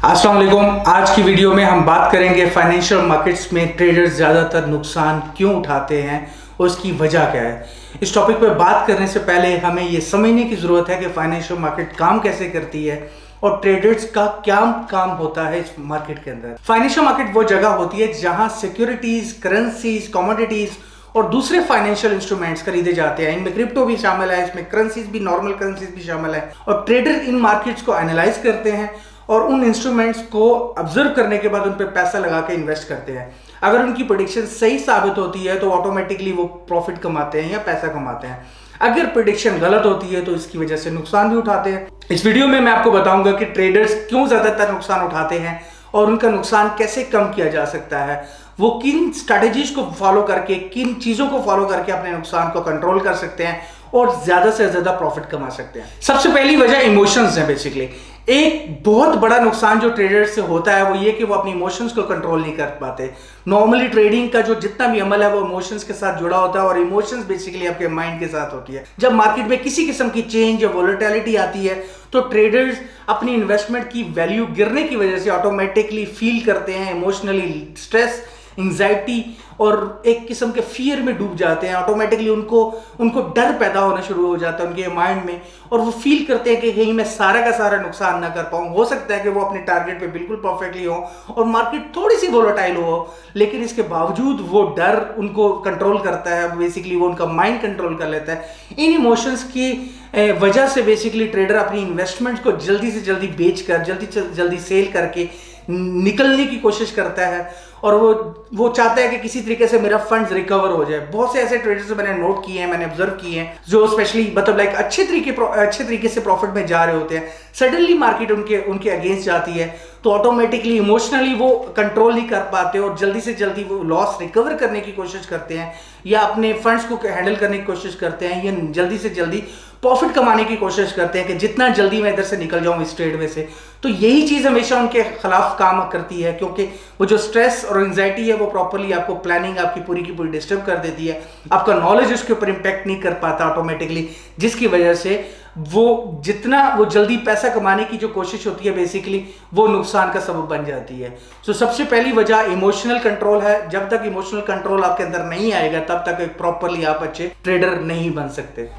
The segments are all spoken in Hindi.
अस्सलाम वालेकुम। आज की वीडियो में हम बात करेंगे फाइनेंशियल मार्केट्स में ट्रेडर्स ज़्यादातर नुकसान क्यों उठाते हैं और उसकी वजह क्या है। इस टॉपिक पर बात करने से पहले हमें ये समझने की ज़रूरत है कि फाइनेंशियल मार्केट काम कैसे करती है और ट्रेडर्स का क्या काम होता है इस मार्केट के अंदर। फाइनेंशियल मार्केट वो जगह होती है जहां सिक्योरिटीज, करेंसीज, कमोडिटीज और दूसरे फाइनेंशियल इंस्ट्रूमेंट्स खरीदे जाते हैं। इनमें क्रिप्टो भी शामिल है, इसमें करेंसीज भी, नॉर्मल करेंसीज भी शामिल है। और ट्रेडर इन मार्केट्स को एनालाइज करते हैं और उन इंस्ट्रूमेंट्स को ऑब्जर्व करने के बाद उन पर पैसा लगा के इन्वेस्ट करते हैं। अगर उनकी प्रेडिक्शन सही साबित होती है तो ऑटोमेटिकली वो प्रॉफिट कमाते हैं या पैसा कमाते हैं। अगर प्रेडिक्शन गलत होती है तो इसकी वजह से नुकसान भी उठाते हैं। इस वीडियो में मैं आपको बताऊंगा कि ट्रेडर्स क्यों ज्यादातर नुकसान उठाते हैं और उनका नुकसान कैसे कम किया जा सकता है। वो किन स्ट्रैटेजीज को फॉलो करके, किन चीजों को फॉलो करके अपने नुकसान को कंट्रोल कर सकते हैं और ज्यादा से ज्यादा प्रॉफिट कमा सकते हैं। सबसे पहली वजह इमोशंस है। बेसिकली एक बहुत बड़ा नुकसान जो ट्रेडर से होता है वो ये कि वो अपनी इमोशंस को कंट्रोल नहीं कर पाते। नॉर्मली ट्रेडिंग का जो जितना भी अमल है वो इमोशंस के साथ जुड़ा होता है और इमोशंस बेसिकली आपके माइंड के साथ होती है। जब मार्केट में किसी किस्म की चेंज या वोलेटिलिटी आती है तो ट्रेडर्स अपनी इन्वेस्टमेंट की वैल्यू गिरने की वजह से ऑटोमेटिकली फील करते हैं इमोशनली स्ट्रेस, एंजाइटी और एक किस्म के फियर में डूब जाते हैं। ऑटोमेटिकली उनको डर पैदा होना शुरू हो जाता है उनके माइंड में और वो फील करते हैं कि कहीं मैं सारा का सारा नुकसान ना कर पाऊं। हो सकता है कि वो अपने टारगेट पे बिल्कुल परफेक्टली हो और मार्केट थोड़ी सी वोलेटाइल हो, लेकिन इसके बावजूद वो डर उनको कंट्रोल करता है। बेसिकली वो उनका माइंड कंट्रोल कर लेता है। इन इमोशंस की वजह से बेसिकली ट्रेडर अपनी इन्वेस्टमेंट को जल्दी से जल्दी बेचकर, जल्दी से जल्दी सेल करके निकलने की कोशिश करता है और वो चाहता है कि किसी तरीके से मेरा फंड्स रिकवर हो जाए। बहुत से ऐसे ट्रेडर्स मैंने नोट किए हैं, मैंने ऑब्जर्व किए हैं जो स्पेशली मतलब लाइक अच्छे तरीके से प्रॉफिट में जा रहे होते हैं। सडनली मार्केट उनके अगेंस्ट जाती है तो ऑटोमेटिकली इमोशनली वो कंट्रोल नहीं कर पाते और जल्दी से जल्दी वो लॉस रिकवर करने की कोशिश करते हैं या अपने फंड्स को हैंडल करने की कोशिश करते हैं या जल्दी से जल्दी प्रॉफिट कमाने की कोशिश करते हैं कि जितना जल्दी मैं इधर से निकल जाऊं इस ट्रेड में से। तो यही चीज हमेशा उनके खिलाफ काम करती है क्योंकि वो जो स्ट्रेस और एंजाइटी है वो प्रॉपर्ली आपको प्लानिंग आपकी पूरी की पूरी डिस्टर्ब कर देती है। आपका नॉलेज उसके ऊपर इंपैक्ट नहीं कर पाता ऑटोमेटिकली, जिसकी वजह से वो जितना वो जल्दी पैसा कमाने की जो कोशिश होती है बेसिकली वो नुकसान का सबब बन जाती है। तो सबसे पहली वजह इमोशनल कंट्रोल है। जब तक इमोशनल कंट्रोल आपके अंदर नहीं आएगा तब तक प्रॉपर्ली आप अच्छे ट्रेडर नहीं बन सकते।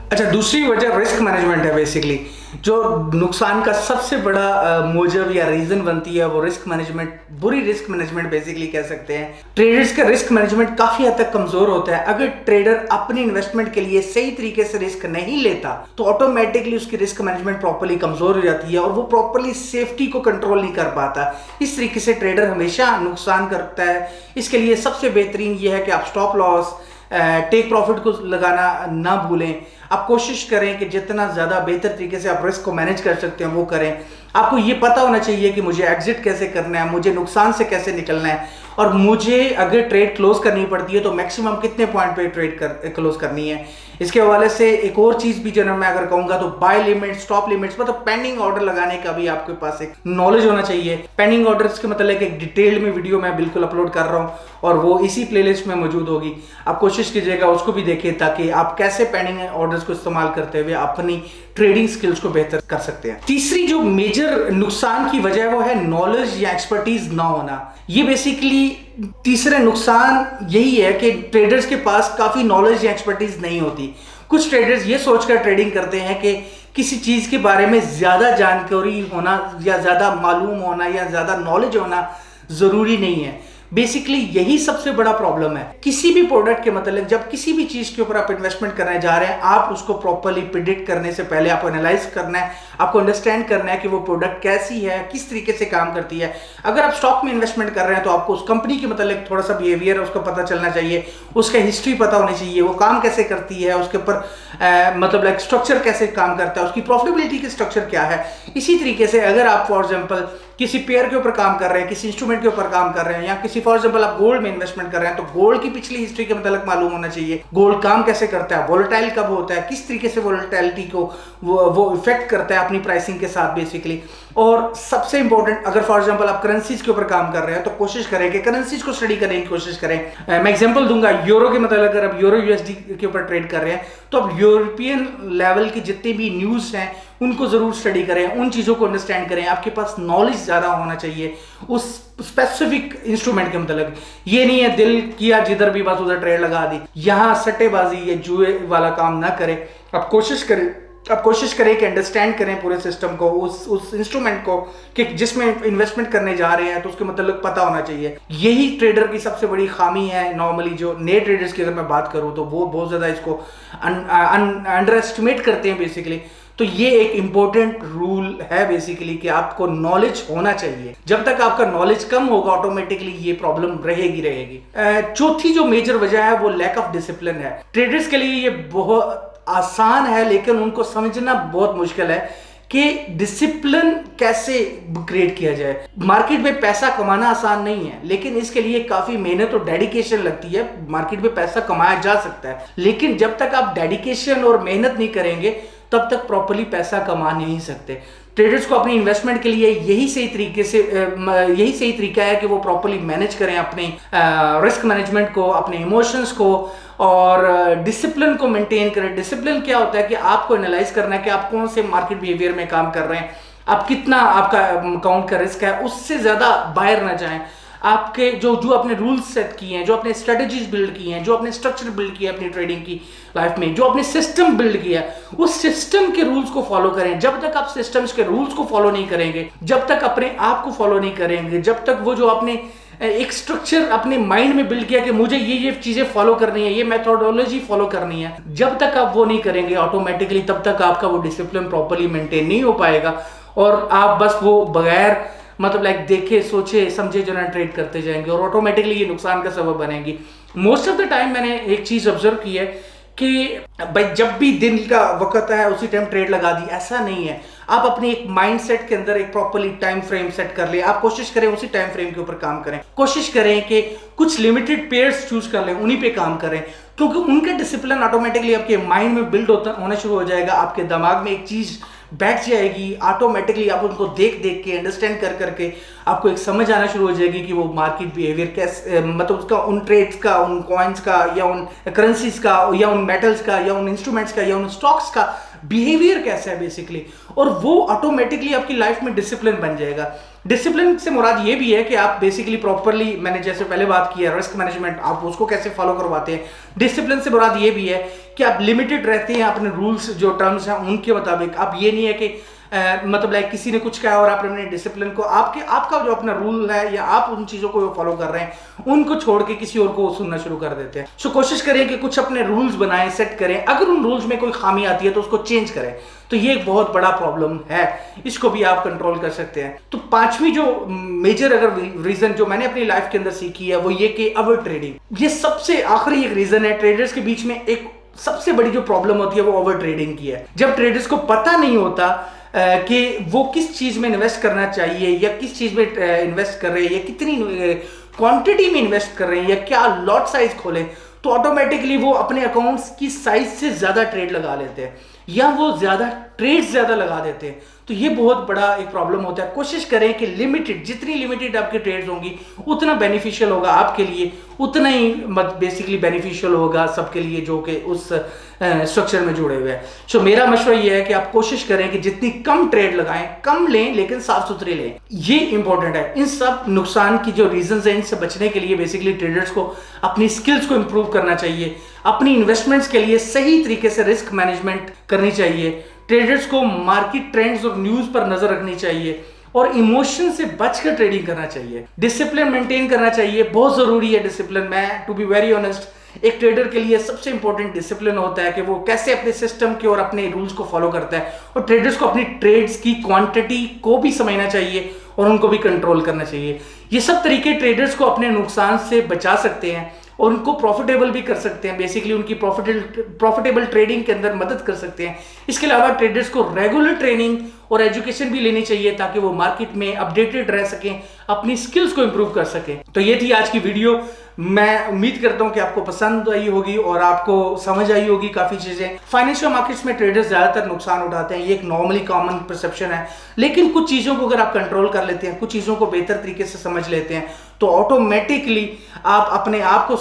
अच्छा, दूसरी वजह रिस्क मैनेजमेंट है। बेसिकली जो नुकसान का सबसे बड़ा मोजब या रीजन बनती है वो रिस्क मैनेजमेंट, बुरी रिस्क मैनेजमेंट बेसिकली कह सकते हैं। ट्रेडर्स का रिस्क मैनेजमेंट काफी हद तक कमजोर होता है। अगर ट्रेडर अपनी इन्वेस्टमेंट के लिए सही तरीके से रिस्क नहीं लेता तो ऑटोमेटिकली उसकी रिस्क मैनेजमेंट प्रॉपर्ली कमजोर हो जाती है और वो प्रॉपर्ली सेफ्टी को कंट्रोल नहीं कर पाता। इस तरीके से ट्रेडर हमेशा नुकसान करता है। इसके लिए सबसे बेहतरीन ये है कि आप स्टॉप लॉस, टेक प्रॉफिट को लगाना ना भूलें। आप कोशिश करें कि जितना ज़्यादा बेहतर तरीके से आप रिस्क को मैनेज कर सकते हैं वो करें। आपको ये पता होना चाहिए कि मुझे एग्जिट कैसे करना है, मुझे नुकसान से कैसे निकलना है और मुझे अगर ट्रेड क्लोज करनी पड़ती है तो मैक्सिमम कितने पॉइंट पे ट्रेड क्लोज करनी है। इसके हवाले से एक और चीज़ भी जो मैं अगर कहूँगा तो बाय लिमिट, स्टॉप लिमिट्स, मतलब पेंडिंग ऑर्डर लगाने का भी आपके पास एक नॉलेज होना चाहिए। पेंडिंग ऑर्डर्स के मतलब एक डिटेल में वीडियो मैं बिल्कुल अपलोड कर रहा हूँ और वो इसी प्लेलिस्ट में मौजूद होगी। आप कोशिश कीजिएगा उसको भी देखें ताकि आप कैसे पेंडिंग ऑर्डर्स को इस्तेमाल करते हुए अपनी ट्रेडिंग स्किल्स को बेहतर कर सकते हैं। तीसरी जो मेजर नुकसान की वजह वो है नॉलेज या एक्सपर्टीज ना होना। ये बेसिकली तीसरा नुकसान यही है कि ट्रेडर्स के पास काफी नॉलेज या एक्सपर्टीज नहीं होती। कुछ ट्रेडर्स ये सोचकर ट्रेडिंग करते हैं कि किसी चीज के बारे में ज्यादा जानकारी होना या ज्यादा मालूम होना या ज्यादा नॉलेज होना जरूरी नहीं है। बेसिकली यही सबसे बड़ा प्रॉब्लम है। किसी भी प्रोडक्ट के मतलब जब किसी भी चीज के ऊपर आप इन्वेस्टमेंट करने जा रहे हैं, आप उसको प्रॉपर्ली प्रिडिक्ट करने से पहले आपको एनालाइज करना है, आपको अंडरस्टैंड करना है कि वो प्रोडक्ट कैसी है, किस तरीके से काम करती है। अगर आप स्टॉक में इन्वेस्टमेंट कर रहे हैं तो आपको उस कंपनी के मतलब थोड़ा सा बिहेवियर उसका पता चलना चाहिए, उसका हिस्ट्री पता होनी चाहिए, वो काम कैसे करती है, उसके ऊपर मतलब लाइक स्ट्रक्चर कैसे काम करता है, उसकी प्रॉफिटेबिलिटी की स्ट्रक्चर क्या है। इसी तरीके से अगर आप फॉर एग्जाम्पल किसी पेयर के ऊपर काम कर रहे हैं, किसी इंस्ट्रूमेंट के ऊपर काम कर रहे हैं या किसी फॉर एग्जांपल आप गोल्ड में इन्वेस्टमेंट कर रहे हैं तो गोल्ड की पिछली हिस्ट्री के मतलब मालूम होना चाहिए। गोल्ड काम कैसे करता है, वोलेटाइल कब होता है, किस तरीके से वोलेटिलिटी को वो इफेक्ट करता है, अपनी प्राइसिंग के साथ बेसिकली। और सबसे इंपॉर्टेंट, अगर फॉर एग्जांपल आप करेंसीज के ऊपर काम कर रहे हैं तो कोशिश करें कि करेंसीज को स्टडी करने की कोशिश करें। मैं एग्जांपल दूंगा यूरो के, मतलब अगर आप यूरो यूएसडी के ऊपर ट्रेड कर रहे हैं तो आप यूरोपियन लेवल की जितनी भी न्यूज़ हैं उनको ज़रूर स्टडी करें, उन चीज़ों को अंडरस्टैंड करें। आपके पास नॉलेज ज़्यादा होना चाहिए उस स्पेसिफिक इंस्ट्रूमेंट के मतलब। ये नहीं है दिल किया जिधर भी बस उधर ट्रेड लगा दी। यहाँ सट्टेबाजी या जुए वाला काम ना करें। आप कोशिश करें कि अंडरस्टैंड करें पूरे सिस्टम को, उस इंस्ट्रूमेंट को कि जिसमें इन्वेस्टमेंट करने जा रहे हैं तो उसके मतलब पता होना चाहिए। यही ट्रेडर की सबसे बड़ी खामी है। नॉर्मली जो नए ट्रेडर्स की अगर मैं बात करूं तो वो बहुत ज़्यादा इसको अंडर एस्टिमेट करते हैं बेसिकली। तो ये एक इंपॉर्टेंट रूल है बेसिकली कि आपको नॉलेज होना चाहिए। जब तक आपका नॉलेज कम होगा ऑटोमेटिकली ये प्रॉब्लम रहेगी। चौथी जो मेजर वजह है वो लैक ऑफ डिसिप्लिन है। ट्रेडर्स के लिए ये बहुत आसान है लेकिन उनको समझना बहुत मुश्किल है कि डिसिप्लिन कैसे क्रिएट किया जाए। मार्केट में पैसा कमाना आसान नहीं है लेकिन इसके लिए काफी मेहनत और डेडिकेशन लगती है। मार्केट में पैसा कमाया जा सकता है लेकिन जब तक आप डेडिकेशन और मेहनत नहीं करेंगे तब तक प्रॉपर्ली पैसा कमा नहीं सकते। ट्रेडर्स को अपनी इन्वेस्टमेंट के लिए यही सही तरीका है कि वो प्रॉपर्ली मैनेज करें अपने रिस्क मैनेजमेंट को, अपने इमोशंस को और डिसिप्लिन को मेंटेन करें। डिसिप्लिन क्या होता है कि आपको एनालाइज करना है कि आप कौन से मार्केट बिहेवियर में काम कर रहे हैं, आप कितना आपका अकाउंट का रिस्क है, उससे ज़्यादा बाहर ना जाएं। आपके जो आपने रूल्स सेट किए हैं, जो आपने स्ट्रेटजीज बिल्ड की हैं, जो आपने स्ट्रक्चर बिल्ड किया अपनी ट्रेडिंग की लाइफ में, जो आपने सिस्टम बिल्ड किया, उस सिस्टम के रूल्स को फॉलो करें। जब तक आप सिस्टम्स के रूल्स को फॉलो नहीं करेंगे, जब तक अपने आप को फॉलो नहीं करेंगे, जब तक वो जो आपने एक स्ट्रक्चर अपने माइंड में बिल्ड किया कि मुझे ये चीजें फॉलो करनी है, ये मेथोडोलॉजी फॉलो करनी है, जब तक आप वो नहीं करेंगे ऑटोमेटिकली तब तक आपका वो डिसिप्लिन प्रॉपर्ली मेंटेन नहीं हो पाएगा और आप बस वो बगैर मतलब देखे सोचे समझे जो ना ट्रेड करते जाएंगे और ऑटोमेटिकली ये नुकसान का सबब बनेगी। मोस्ट ऑफ द टाइम मैंने एक चीज ऑब्जर्व की है कि भाई जब भी दिन का वक्त है उसी टाइम ट्रेड लगा दी, ऐसा नहीं है। आप अपने एक माइंडसेट के अंदर एक प्रॉपर्ली टाइम फ्रेम सेट कर ले, आप कोशिश करें उसी टाइम फ्रेम के ऊपर काम करें। कोशिश करें कि कुछ लिमिटेड पेयर्स चूज कर लें, उन्हीं पे काम करें क्योंकि उनका डिसिप्लिन ऑटोमेटिकली आपके माइंड में बिल्ड होना शुरू हो जाएगा। आपके दिमाग में एक चीज बैठ जाएगी ऑटोमेटिकली। आप उनको देख के अंडरस्टैंड करके आपको एक समझ आना शुरू हो जाएगी कि वो मार्केट बिहेवियर कैसे, मतलब उसका उन ट्रेड्स का, उन कॉइन्स का या उन करेंसीज का या उन मेटल्स का या उन इंस्ट्रूमेंट्स का या उन स्टॉक्स का बिहेवियर कैसा है बेसिकली। और वो ऑटोमेटिकली आपकी लाइफ में डिसिप्लिन बन जाएगा। डिसिप्लिन से मुराद ये भी है कि आप बेसिकली प्रॉपर्ली, मैंने जैसे पहले बात की है रिस्क मैनेजमेंट, आप उसको कैसे फॉलो करवाते हैं। डिसिप्लिन से मुराद ये भी है कि आप लिमिटेड रहते हैं अपने रूल्स जो टर्म्स हैं उनके मुताबिक। आप ये नहीं है कि मतलब किसी ने कुछ कहा और आप अपने डिसिप्लिन को आपका जो अपना रूल है या आप उन चीज़ों को फॉलो कर रहे हैं उनको छोड़ के किसी और को सुनना शुरू कर देते हैं। सो कोशिश करें कि कुछ अपने रूल्स बनाएं, सेट करें। अगर उन रूल्स में कोई खामी आती है तो उसको चेंज करें। तो ये एक बहुत बड़ा प्रॉब्लम है, इसको भी आप कंट्रोल कर सकते हैं। तो पांचवी जो मेजर अगर रीजन जो मैंने अपनी लाइफ के अंदर सीखी है वो ये कि ओवर ट्रेडिंग। ये सबसे आखिरी एक रीजन है। ट्रेडर्स के बीच में एक सबसे बड़ी जो प्रॉब्लम होती है वो ओवर ट्रेडिंग की है। जब ट्रेडर्स को पता नहीं होता कि वो किस चीज में इन्वेस्ट करना चाहिए या किस चीज में इन्वेस्ट कर रहे हैं या कितनी क्वांटिटी में इन्वेस्ट कर रहे हैं या क्या लॉट साइज खोलें, तो ऑटोमेटिकली वो अपने अकाउंट्स की साइज से ज्यादा ट्रेड लगा लेते हैं या वो ट्रेड्स ज्यादा लगा देते हैं। तो ये बहुत बड़ा एक प्रॉब्लम होता है। कोशिश करें कि जितनी लिमिटेड आपके ट्रेड्स होंगी उतना बेनिफिशियल होगा आपके लिए, उतना ही बेसिकली बेनिफिशियल होगा सबके लिए जो कि उस स्ट्रक्चर में जुड़े हुए हैं। सो मेरा मशवरा ये है कि आप कोशिश करें कि जितनी कम ट्रेड लगाएं, कम लें लेकिन साफ सुथरे लें। ये इंपॉर्टेंट है। इन सब नुकसान की जो रीजंस हैं इनसे बचने के लिए बेसिकली ट्रेडर्स को अपनी स्किल्स को इंप्रूव करना चाहिए। अपनी इन्वेस्टमेंट्स के लिए सही तरीके से रिस्क मैनेजमेंट करनी चाहिए। ट्रेडर्स को मार्केट ट्रेंड्स और न्यूज पर नजर रखनी चाहिए और इमोशन से बचकर ट्रेडिंग करना चाहिए। डिसिप्लिन मेंटेन करना चाहिए, बहुत जरूरी है डिसिप्लिन। मैं टू बी वेरी ऑनेस्ट, एक ट्रेडर के लिए सबसे इंपॉर्टेंट डिसिप्लिन होता है कि वो कैसे अपने सिस्टम के और अपने रूल्स को फॉलो करता है। और ट्रेडर्स को अपनी ट्रेड्स की क्वांटिटी को भी समझना चाहिए और उनको भी कंट्रोल करना चाहिए। ये सब तरीके ट्रेडर्स को अपने नुकसान से बचा सकते हैं और उनको प्रॉफिटेबल भी कर सकते हैं। बेसिकली उनकी प्रॉफिटेबल ट्रेडिंग के अंदर मदद कर सकते हैं। इसके अलावा ट्रेडर्स को रेगुलर ट्रेनिंग और एजुकेशन भी लेनी चाहिए ताकि वो मार्केट में अपडेटेड रह सकें, अपनी स्किल्स को इंप्रूव कर सकें। तो ये थी आज की वीडियो। मैं उम्मीद करता हूं कि आपको पसंद आई होगी और आपको समझ आई होगी काफ़ी चीज़ें। फाइनेंशियल मार्केट्स में ट्रेडर्स ज़्यादातर नुकसान उठाते हैं, ये एक नॉर्मली कॉमन परसेप्शन है, लेकिन कुछ चीज़ों को अगर आप कंट्रोल कर लेते हैं, कुछ चीज़ों को बेहतर तरीके से समझ लेते हैं, तो ऑटोमेटिकली आप अपने आप को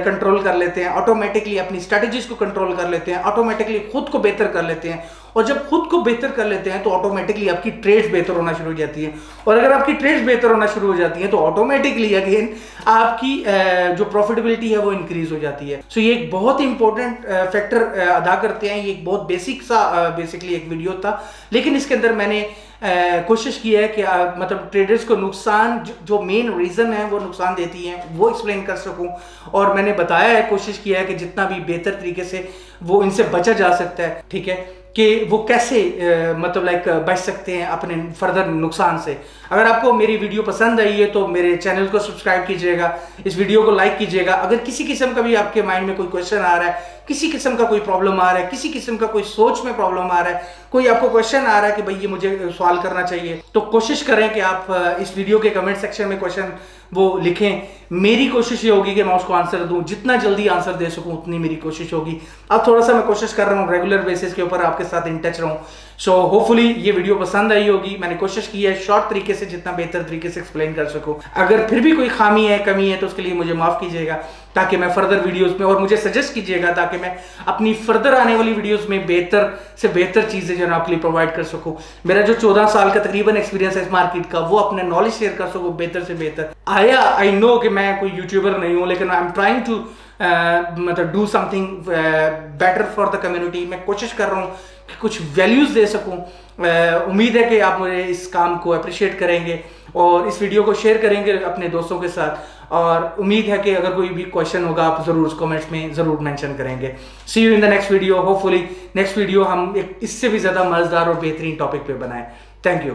कंट्रोल कर लेते हैं, ऑटोमेटिकली अपनी स्ट्रेटजीज को कंट्रोल कर लेते हैं, ऑटोमेटिकली खुद को बेहतर कर लेते हैं। और जब खुद को बेहतर कर लेते हैं तो ऑटोमेटिकली आपकी ट्रेड्स बेहतर होना शुरू हो जाती है, और अगर आपकी ट्रेड्स बेहतर होना शुरू हो जाती है तो ऑटोमेटिकली अगेन आपकी जो प्रॉफिटेबिलिटी है वो इंक्रीज हो जाती है। सो ये एक बहुत इंपॉर्टेंट फैक्टर अदा करते हैं। ये एक बहुत बेसिकली एक वीडियो था, लेकिन इसके अंदर मैंने कोशिश की है कि मतलब ट्रेडर्स को नुकसान जो मेन रीज़न है वो नुकसान देती हैं वो एक्सप्लेन कर सकूं, और मैंने बताया है, कोशिश किया है कि जितना भी बेहतर तरीके से वो इनसे बचा जा सकता है, ठीक है, कि वो कैसे मतलब बच सकते हैं अपने फर्दर नुकसान से। अगर आपको मेरी वीडियो पसंद आई है तो मेरे चैनल को सब्सक्राइब कीजिएगा, इस वीडियो को लाइक कीजिएगा। अगर किसी किस्म का भी आपके माइंड में कोई क्वेश्चन आ रहा है, किसी किस्म का कोई प्रॉब्लम आ रहा है, किसी किस्म का कोई सोच में प्रॉब्लम आ रहा है, कोई आपको क्वेश्चन आ रहा है कि भाई ये मुझे सॉल्व करना चाहिए, तो कोशिश करें कि आप इस वीडियो के कमेंट सेक्शन में क्वेश्चन वो लिखें। मेरी कोशिश ये होगी कि मैं उसको आंसर दूं, जितना जल्दी आंसर दे सकूं उतनी मेरी कोशिश होगी। अब थोड़ा सा मैं कोशिश कर रहा हूं रेगुलर बेसिस के ऊपर आपके साथ इन टच रहूं। सो होपफुली ये वीडियो पसंद आई होगी। मैंने कोशिश की है शॉर्ट तरीके से जितना बेहतर तरीके से एक्सप्लेन कर सकूं। अगर फिर भी कोई खामी है, कमी है, तो उसके लिए मुझे माफ कीजिएगा, ताकि मैं फर्दर वीडियोस में, और मुझे सजेस्ट कीजिएगा ताकि मैं अपनी फर्दर आने वाली वीडियोस में बेहतर से बेहतर चीजें जो है आपके लिए प्रोवाइड कर सकूं। मेरा जो 14 साल का तकरीबन एक्सपीरियंस है इस मार्केट का, वो अपने नॉलेज शेयर कर सकूं बेहतर से बेहतर। आई नो कि मैं कोई यूट्यूबर नहीं हूं, लेकिन आई एम ट्राइंग टू मतलब do something better for the community. मैं कोशिश कर रहा हूँ कि कुछ वैल्यूज दे सकूं। उम्मीद है कि आप मुझे इस काम को अप्रिशिएट करेंगे और इस वीडियो को शेयर करेंगे अपने दोस्तों के साथ, और उम्मीद है कि अगर कोई भी क्वेश्चन होगा आप जरूर कमेंट्स में जरूर मेंशन करेंगे। See you in the next video. Hopefully next video हम एक इससे भी ज़्यादा मज़ेदार और बेहतरीन टॉपिक पे बनाएं। Thank you.